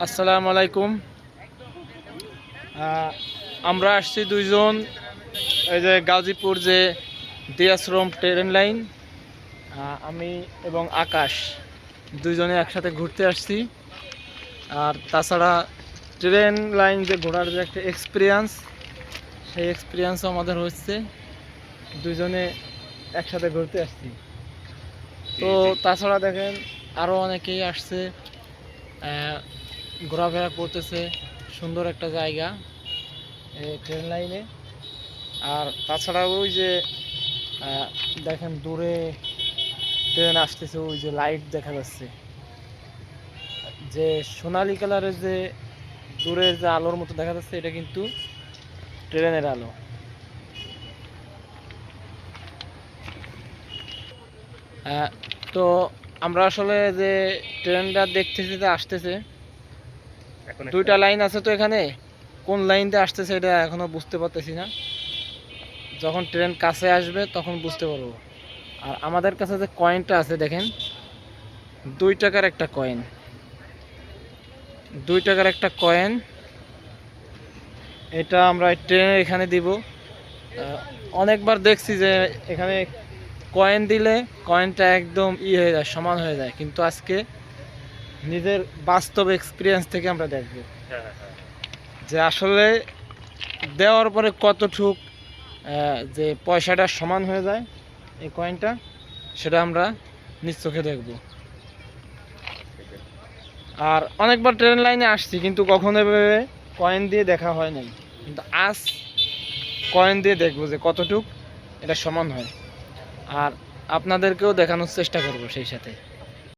আসসালামু আলাইকুম। আমরা আসছি দুইজন, এই যে গাজীপুর যে দিয়াশ্রম ট্রেন লাইন, আমি এবং আকাশ দুইজনে একসাথে ঘুরতে আসছি। আর তাছাড়া ট্রেন লাইন যে ঘোরার যে একটা এক্সপিরিয়েন্স, সেই এক্সপিরিয়েন্সও আমাদের হচ্ছে, দুইজনে একসাথে ঘুরতে আসছি। তো তাছাড়া দেখেন আরও অনেকেই আসছে, ঘোরাফেরা করতেছে। সুন্দর একটা জায়গা এই ট্রেন লাইনে। আর তাছাড়া ওই যে দেখেন দূরে ট্রেন আসতেছে, ওই যে লাইট দেখা যাচ্ছে, যে সোনালী কালারের যে দূরের যে আলোর মতো দেখা যাচ্ছে, এটা কিন্তু ট্রেনের আলো। তো আমরা আসলে যে ট্রেনটা দেখতেছি যে আসতেছে, দুইটা লাইন আছে, তো এখানে কোন লাইন দিয়ে আসতেছে এটা এখনো বুঝতে পারতেছি না। যখন ট্রেন কাছে আসবে তখন বুঝতে পারবো। আর আমাদের কাছে যে কয়েনটা আছে দেখেন, 2 টাকার একটা কয়েন, 2 টাকার একটা কয়েন। এটা আমরা ট্রেনের এখানে দিব। অনেকবার দেখছি যে এখানে কয়েন দিলে কয়েনটা একদম হয়ে যায়, সমান হয়ে যায়, কিন্তু আজকে নিজের বাস্তব এক্সপিরিয়েন্স থেকে আমরা দেখব যে আসলে দেওয়ার পরে কতটুক যে পয়সাটা সমান হয়ে যায় এই কয়েনটা, সেটা আমরা নিজ চোখে দেখব। আর অনেকবার ট্রেন লাইনে আসছি, কিন্তু কখনো এভাবে কয়েন দিয়ে দেখা হয় নাই, কিন্তু আজ কয়েন দিয়ে দেখবো যে কতটুক এটা সমান হয়। আর আপনাদেরকেও দেখানোর চেষ্টা করব সেই সাথে।